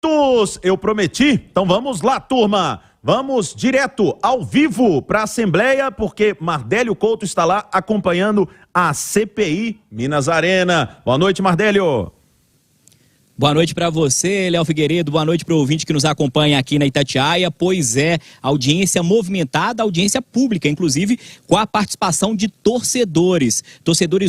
minutos, eu prometi. Então vamos lá, turma. Vamos direto ao vivo para a Assembleia, porque Mardélio Couto está lá acompanhando a CPI Minas Arena. Boa noite, Mardélio. Boa noite para você, Léo Figueiredo, boa noite para o ouvinte que nos acompanha aqui na Itatiaia. Pois é, audiência movimentada, audiência pública, inclusive com a participação de torcedores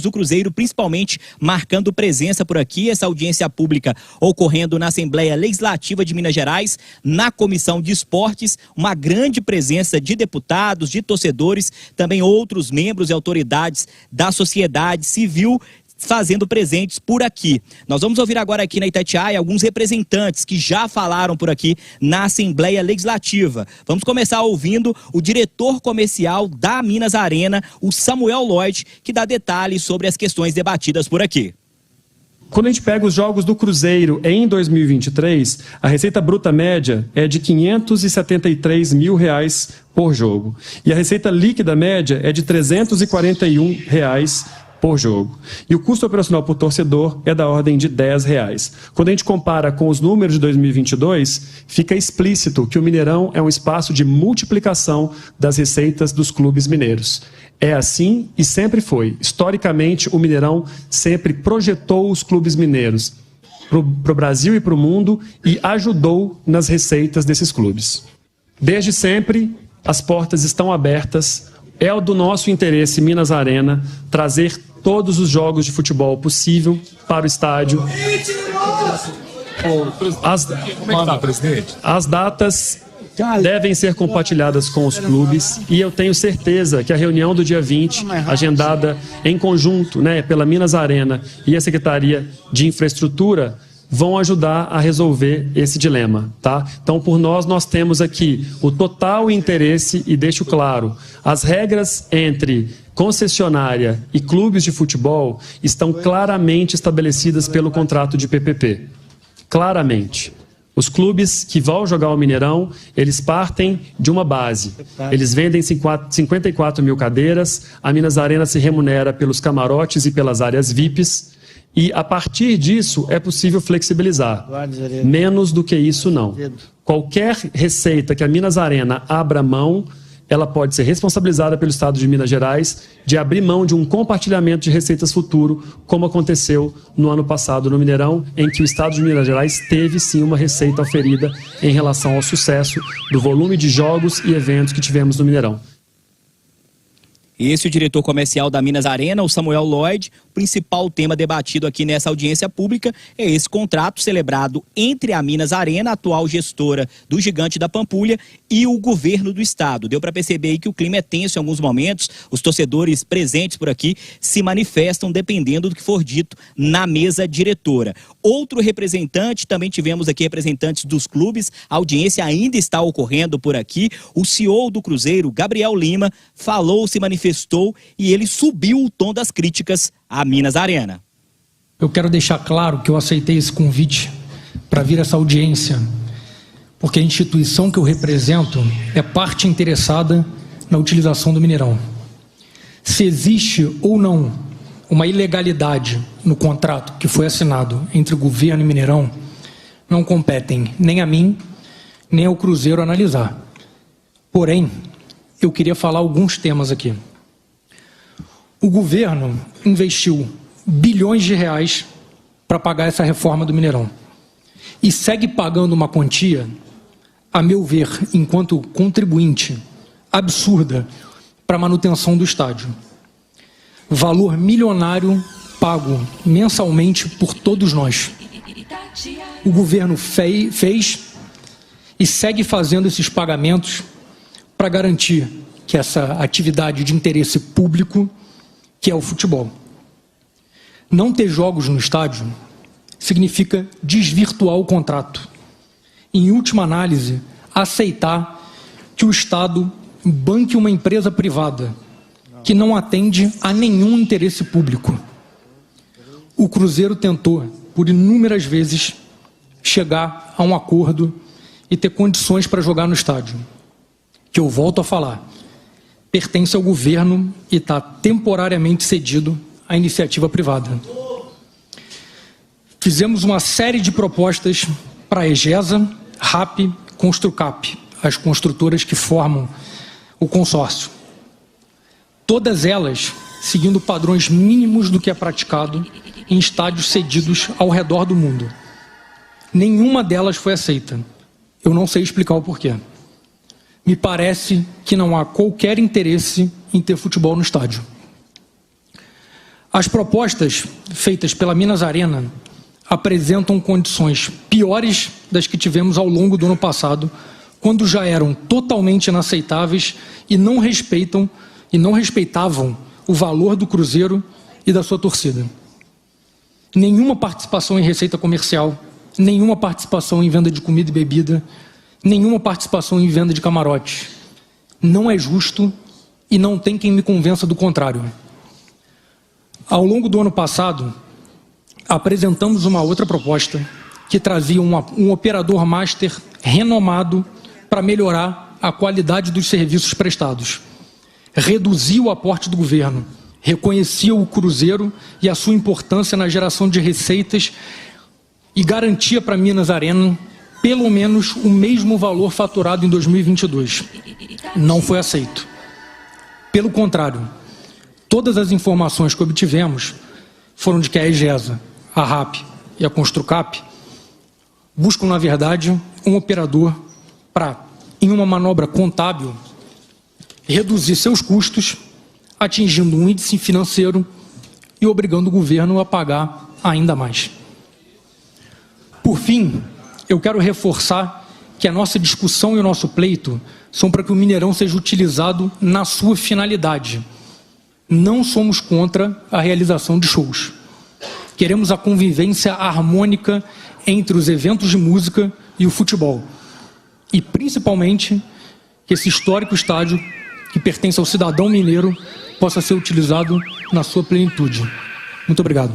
do Cruzeiro, principalmente marcando presença por aqui. Essa audiência pública ocorrendo na Assembleia Legislativa de Minas Gerais, na Comissão de Esportes, uma grande presença de deputados, de torcedores, também outros membros e autoridades da sociedade civil fazendo presentes por aqui. Nós vamos ouvir agora aqui na Itatiaia alguns representantes que já falaram por aqui na Assembleia Legislativa. Vamos começar ouvindo o diretor comercial da Minas Arena, o Samuel Lloyd, que dá detalhes sobre as questões debatidas por aqui. Quando a gente pega os jogos do Cruzeiro em 2023, a receita bruta média é de R$ 573 mil por jogo. E a receita líquida média é de R$ 341 por jogo. E o custo operacional por torcedor é da ordem de R$ 10. Quando a gente compara com os números de 2022, fica explícito que o Mineirão é um espaço de multiplicação das receitas dos clubes mineiros. É assim e sempre foi. Historicamente, o Mineirão sempre projetou os clubes mineiros para o Brasil e para o mundo e ajudou nas receitas desses clubes. Desde sempre, as portas estão abertas. É do nosso interesse, Minas Arena, trazer todos os jogos de futebol possível para o estádio. As datas devem ser compartilhadas com os clubes e eu tenho certeza que a reunião do dia 20, agendada em conjunto, pela Minas Arena e a Secretaria de Infraestrutura, vão ajudar a resolver esse dilema, tá? Então, por nós temos aqui o total interesse, e deixo claro, as regras entre concessionária e clubes de futebol estão claramente estabelecidas pelo contrato de PPP. Claramente. Os clubes que vão jogar o Mineirão, eles partem de uma base. Eles vendem 54 mil cadeiras, a Minas Arena se remunera pelos camarotes e pelas áreas VIPs, e a partir disso é possível flexibilizar. Menos do que isso, não. Qualquer receita que a Minas Arena abra mão, ela pode ser responsabilizada pelo Estado de Minas Gerais de abrir mão de um compartilhamento de receitas futuro, como aconteceu no ano passado no Mineirão, em que o Estado de Minas Gerais teve sim uma receita oferida em relação ao sucesso do volume de jogos e eventos que tivemos no Mineirão. Esse é o diretor comercial da Minas Arena, o Samuel Lloyd. O principal tema debatido aqui nessa audiência pública é esse contrato celebrado entre a Minas Arena, atual gestora do Gigante da Pampulha, e o governo do estado. Deu para perceber aí que o clima é tenso em alguns momentos. Os torcedores presentes por aqui se manifestam dependendo do que for dito na mesa diretora. Outro representante, também tivemos aqui representantes dos clubes, a audiência ainda está ocorrendo por aqui. O CEO do Cruzeiro, Gabriel Lima, se manifestou e ele subiu o tom das críticas à Minas Arena. Eu quero deixar claro que eu aceitei esse convite para vir a essa audiência, porque a instituição que eu represento é parte interessada na utilização do Mineirão. Se existe ou não uma ilegalidade no contrato que foi assinado entre o governo e Mineirão, não competem nem a mim, nem ao Cruzeiro analisar. Porém, eu queria falar alguns temas aqui. O governo investiu bilhões de reais para pagar essa reforma do Mineirão e segue pagando uma quantia, a meu ver, enquanto contribuinte, absurda para a manutenção do estádio. Valor milionário pago mensalmente por todos nós. O governo fez e segue fazendo esses pagamentos para garantir que essa atividade de interesse público, que é o futebol. Não ter jogos no estádio significa desvirtuar o contrato. Em última análise, aceitar que o Estado banque uma empresa privada que não atende a nenhum interesse público. O Cruzeiro tentou, por inúmeras vezes, chegar a um acordo e ter condições para jogar no estádio, que eu volto a falar, pertence ao governo e está temporariamente cedido à iniciativa privada. Fizemos uma série de propostas para a EGESA, RAP, Construcap, as construtoras que formam o consórcio. Todas elas seguindo padrões mínimos do que é praticado em estádios cedidos ao redor do mundo. Nenhuma delas foi aceita. Eu não sei explicar o porquê. Me parece que não há qualquer interesse em ter futebol no estádio. As propostas feitas pela Minas Arena apresentam condições piores das que tivemos ao longo do ano passado, quando já eram totalmente inaceitáveis e não respeitavam o valor do Cruzeiro e da sua torcida. Nenhuma participação em receita comercial, nenhuma participação em venda de comida e bebida, nenhuma participação em venda de camarote. Não é justo e não tem quem me convença do contrário. Ao longo do ano passado, apresentamos uma outra proposta que trazia um operador master renomado para melhorar a qualidade dos serviços prestados. Reduzia o aporte do governo, reconhecia o Cruzeiro e a sua importância na geração de receitas e garantia para Minas Arena pelo menos o mesmo valor faturado em 2022. Não foi aceito. Pelo contrário, todas as informações que obtivemos foram de que a EGESA, a RAP e a Construcap buscam, na verdade, um operador para, em uma manobra contábil, reduzir seus custos, atingindo um índice financeiro e obrigando o governo a pagar ainda mais. Por fim, eu quero reforçar que a nossa discussão e o nosso pleito são para que o Mineirão seja utilizado na sua finalidade. Não somos contra a realização de shows. Queremos a convivência harmônica entre os eventos de música e o futebol. E, principalmente, que esse histórico estádio, que pertence ao cidadão mineiro, possa ser utilizado na sua plenitude. Muito obrigado.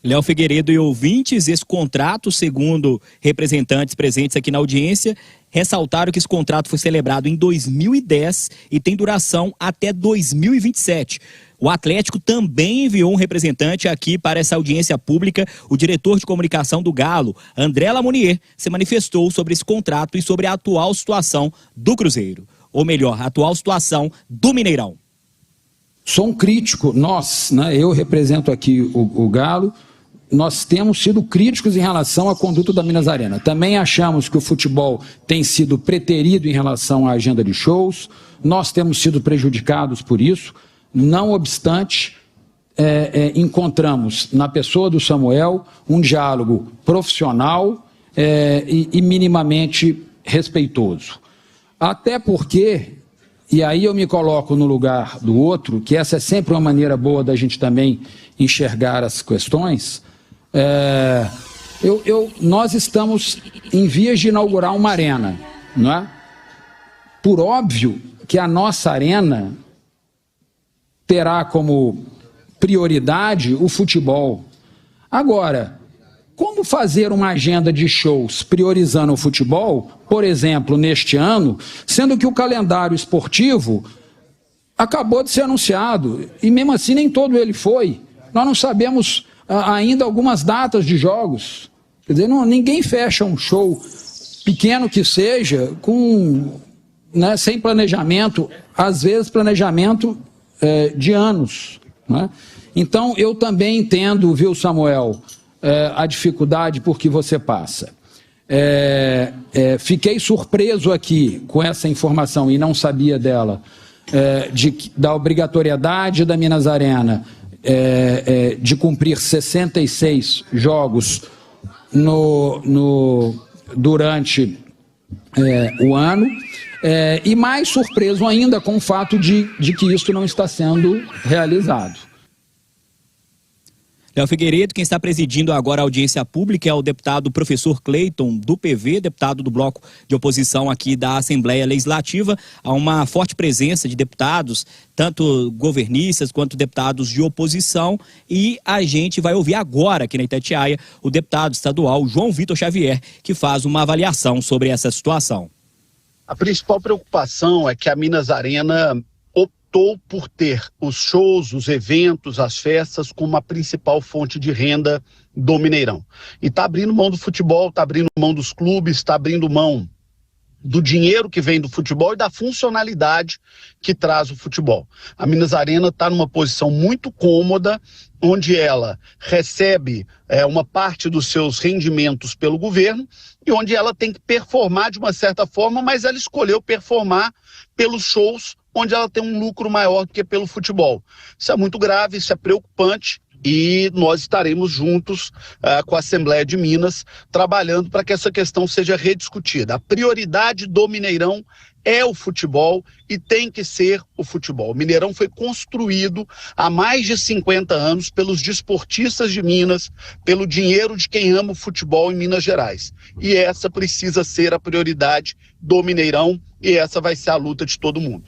Léo Figueiredo e ouvintes, esse contrato, segundo representantes presentes aqui na audiência, ressaltaram que esse contrato foi celebrado em 2010 e tem duração até 2027. O Atlético também enviou um representante aqui para essa audiência pública. O diretor de comunicação do Galo, André Lamonier, se manifestou sobre esse contrato e sobre a atual situação do Cruzeiro. Ou melhor, a atual situação do Mineirão. Sou um crítico, eu represento aqui o Galo, nós temos sido críticos em relação à conduta da Minas Arena. Também achamos que o futebol tem sido preterido em relação à agenda de shows, nós temos sido prejudicados por isso. Não obstante, encontramos na pessoa do Samuel um diálogo profissional e minimamente respeitoso. Até porque, e aí eu me coloco no lugar do outro, que essa é sempre uma maneira boa da gente também enxergar as questões, nós estamos em vias de inaugurar uma arena, não é? Por óbvio que a nossa arena terá como prioridade o futebol. Agora, como fazer uma agenda de shows priorizando o futebol, por exemplo, neste ano, sendo que o calendário esportivo acabou de ser anunciado, e mesmo assim nem todo ele foi. Nós não sabemos ainda algumas datas de jogos. Quer dizer, ninguém fecha um show, pequeno que seja, sem planejamento, às vezes planejamento de anos. Né? Então, eu também entendo, viu, Samuel, a dificuldade por que você passa. Fiquei surpreso aqui com essa informação e não sabia dela, da obrigatoriedade da Minas Arena de cumprir 66 jogos durante o ano, e mais surpreso ainda com o fato de que isso não está sendo realizado. Léo Figueiredo, quem está presidindo agora a audiência pública é o deputado professor Cleiton, do PV, deputado do bloco de oposição aqui da Assembleia Legislativa. Há uma forte presença de deputados, tanto governistas quanto deputados de oposição, e a gente vai ouvir agora aqui na Itatiaia o deputado estadual João Vitor Xavier, que faz uma avaliação sobre essa situação. A principal preocupação é que a Minas Arena optou por ter os shows, os eventos, as festas como a principal fonte de renda do Mineirão. E está abrindo mão do futebol, está abrindo mão dos clubes, está abrindo mão do dinheiro que vem do futebol e da funcionalidade que traz o futebol. A Minas Arena está numa posição muito cômoda, onde ela recebe uma parte dos seus rendimentos pelo governo e onde ela tem que performar de uma certa forma, mas ela escolheu performar pelos shows, onde ela tem um lucro maior do que pelo futebol. Isso é muito grave, isso é preocupante. E nós estaremos juntos com a Assembleia de Minas, trabalhando para que essa questão seja rediscutida. A prioridade do Mineirão é o futebol e tem que ser o futebol. O Mineirão foi construído há mais de 50 anos pelos desportistas de Minas, pelo dinheiro de quem ama o futebol em Minas Gerais. E essa precisa ser a prioridade do Mineirão e essa vai ser a luta de todo mundo.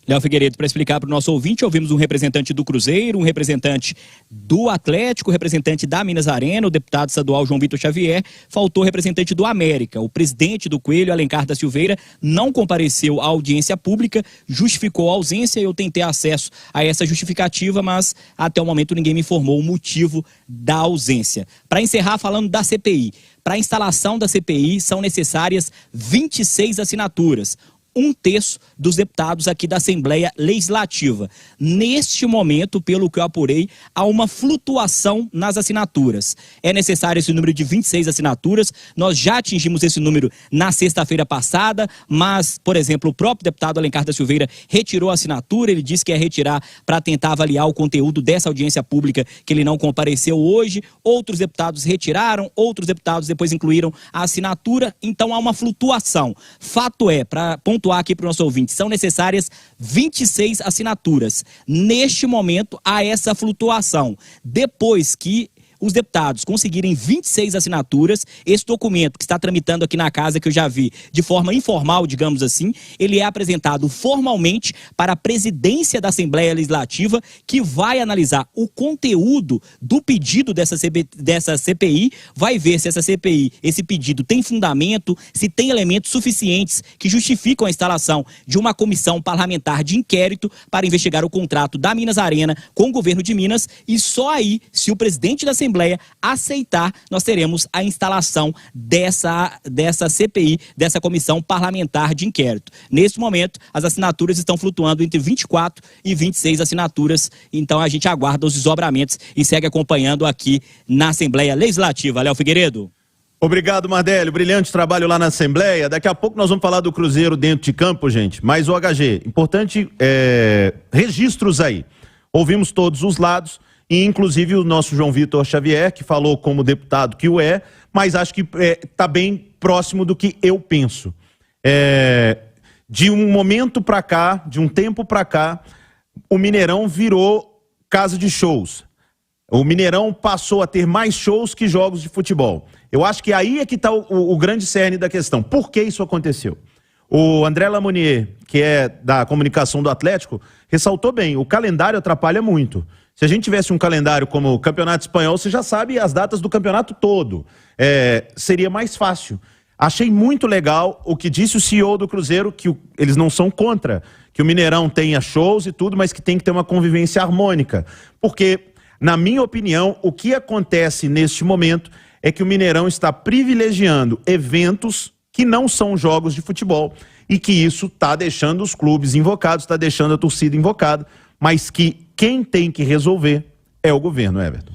Léo Figueiredo, para explicar para o nosso ouvinte, ouvimos um representante do Cruzeiro, um representante do Atlético, representante da Minas Arena, o deputado estadual João Vitor Xavier, faltou o representante do América. O presidente do Coelho, Alencar da Silveira, não compareceu à audiência pública, justificou a ausência. Eu tentei acesso a essa justificativa, mas até o momento ninguém me informou o motivo da ausência. Para encerrar, falando da CPI. Para a instalação da CPI são necessárias 26 assinaturas. 1/3 dos deputados aqui da Assembleia Legislativa. Neste momento, pelo que eu apurei, há uma flutuação nas assinaturas. É necessário esse número de 26 assinaturas. Nós já atingimos esse número na sexta-feira passada, mas, por exemplo, o próprio deputado Alencar da Silveira retirou a assinatura. Ele disse que ia retirar para tentar avaliar o conteúdo dessa audiência pública que ele não compareceu hoje. Outros deputados retiraram, outros deputados depois incluíram a assinatura. Então há uma flutuação. Fato é, para pontuar aqui para o nosso ouvinte, são necessárias 26 assinaturas. Neste momento, há essa flutuação. Depois que os deputados conseguirem 26 assinaturas, esse documento que está tramitando aqui na casa, que eu já vi de forma informal, digamos assim, ele é apresentado formalmente para a presidência da Assembleia Legislativa, que vai analisar o conteúdo do pedido dessa CPI, vai ver se essa CPI, esse pedido tem fundamento, se tem elementos suficientes que justificam a instalação de uma comissão parlamentar de inquérito para investigar o contrato da Minas Arena com o governo de Minas, e só aí, se o presidente da Assembleia aceitar, nós teremos a instalação dessa CPI, dessa comissão parlamentar de inquérito. Neste momento, as assinaturas estão flutuando entre 24 e 26 assinaturas, então a gente aguarda os desdobramentos e segue acompanhando aqui na Assembleia Legislativa. Léo Figueiredo. Obrigado, Mardélio. Brilhante trabalho lá na Assembleia. Daqui a pouco nós vamos falar do Cruzeiro dentro de campo, gente. Mas o HG, importante registros aí. Ouvimos todos os lados. E inclusive o nosso João Vitor Xavier, que falou como deputado que o é, mas acho que está bem próximo do que eu penso. De um momento para cá, de um tempo para cá, o Mineirão virou casa de shows. O Mineirão passou a ter mais shows que jogos de futebol. Eu acho que aí é que está o grande cerne da questão. Por que isso aconteceu? O André Lamonier, que é da comunicação do Atlético, ressaltou bem, o calendário atrapalha muito. Se a gente tivesse um calendário como o Campeonato Espanhol, você já sabe as datas do campeonato todo. Seria mais fácil. Achei muito legal o que disse o CEO do Cruzeiro, que eles não são contra, que o Mineirão tenha shows e tudo, mas que tem que ter uma convivência harmônica. Porque, na minha opinião, o que acontece neste momento é que o Mineirão está privilegiando eventos que não são jogos de futebol e que isso está deixando os clubes invocados, está deixando a torcida invocada, mas que quem tem que resolver é o governo, Everton.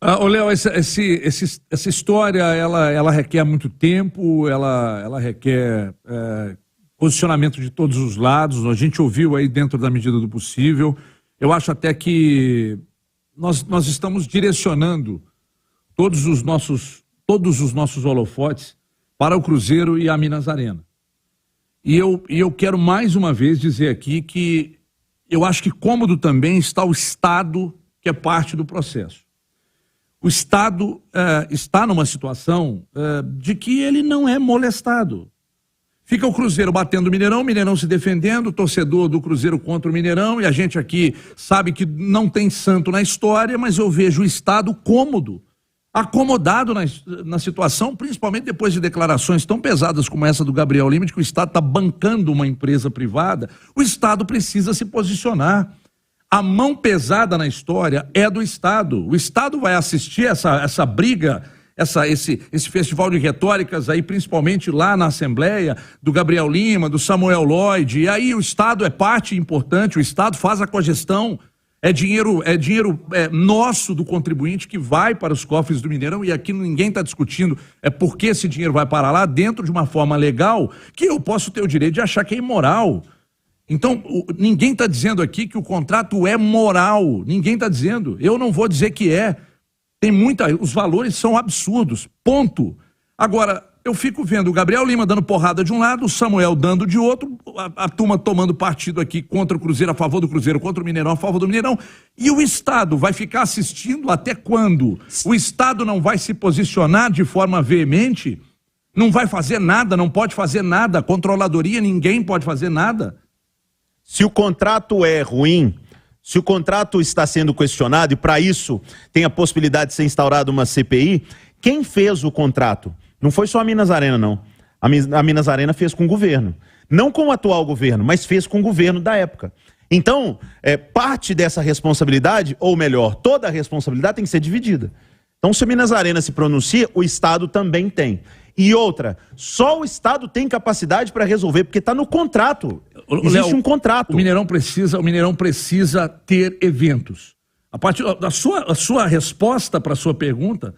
Léo, essa história, ela requer muito tempo, ela requer posicionamento de todos os lados. A gente ouviu aí dentro da medida do possível. Eu acho até que nós estamos direcionando todos os nossos holofotes para o Cruzeiro e a Minas Arena. E eu quero mais uma vez dizer aqui que eu acho que cômodo também está o Estado, que é parte do processo. O Estado está numa situação de que ele não é molestado. Fica o Cruzeiro batendo o Mineirão se defendendo, o torcedor do Cruzeiro contra o Mineirão, e a gente aqui sabe que não tem santo na história, mas eu vejo o Estado cômodo acomodado na situação, principalmente depois de declarações tão pesadas como essa do Gabriel Lima, de que o Estado está bancando uma empresa privada. O Estado precisa se posicionar. A mão pesada na história é do Estado. O Estado vai assistir essa briga, esse festival de retóricas aí, principalmente lá na Assembleia, do Gabriel Lima, do Samuel Lloyd, e aí o Estado é parte importante, o Estado faz a cogestão, é dinheiro nosso do contribuinte que vai para os cofres do Mineirão, e aqui ninguém está discutindo por que esse dinheiro vai para lá, dentro de uma forma legal, que eu posso ter o direito de achar que é imoral. Então, ninguém está dizendo aqui que o contrato é moral, ninguém está dizendo, eu não vou dizer que é. Os valores são absurdos, ponto. Agora, eu fico vendo o Gabriel Lima dando porrada de um lado, o Samuel dando de outro, a turma tomando partido aqui contra o Cruzeiro, a favor do Cruzeiro, contra o Mineirão, a favor do Mineirão, e o Estado vai ficar assistindo até quando? O Estado não vai se posicionar de forma veemente? Não vai fazer nada, não pode fazer nada, controladoria, ninguém pode fazer nada. Se o contrato é ruim, se o contrato está sendo questionado e para isso tem a possibilidade de ser instaurada uma CPI, quem fez o contrato? Não foi só a Minas Arena, não. A Minas Arena fez com o governo. Não com o atual governo, mas fez com o governo da época. Então, parte dessa responsabilidade, ou melhor, toda a responsabilidade tem que ser dividida. Então, se a Minas Arena se pronuncia, o Estado também tem. E outra, só o Estado tem capacidade para resolver, porque está no contrato. Existe um contrato. O Mineirão precisa ter eventos. A partir da sua resposta para a sua pergunta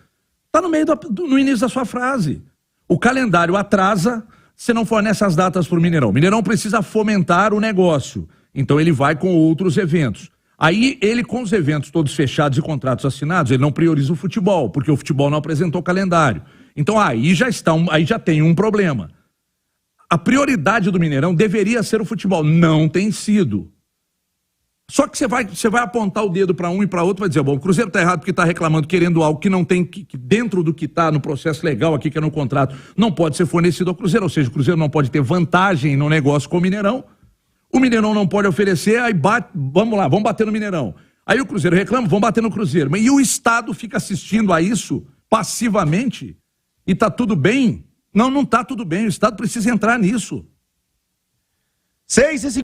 está no início da sua frase. O calendário atrasa se não fornece as datas para o Mineirão. O Mineirão precisa fomentar o negócio. Então ele vai com outros eventos. Aí ele, com os eventos todos fechados e contratos assinados, ele não prioriza o futebol, porque o futebol não apresentou calendário. Então aí já tem um problema. A prioridade do Mineirão deveria ser o futebol. Não tem sido. Só que você vai apontar o dedo para um e para outro, vai dizer, bom, o Cruzeiro está errado porque está reclamando, querendo algo que não tem, que dentro do que está no processo legal aqui, que é no contrato, não pode ser fornecido ao Cruzeiro, ou seja, o Cruzeiro não pode ter vantagem no negócio com o Mineirão. O Mineirão não pode oferecer, aí vamos lá, vamos bater no Mineirão. Aí o Cruzeiro reclama, vamos bater no Cruzeiro. E o Estado fica assistindo a isso passivamente e está tudo bem? Não está tudo bem, o Estado precisa entrar nisso. 6h50.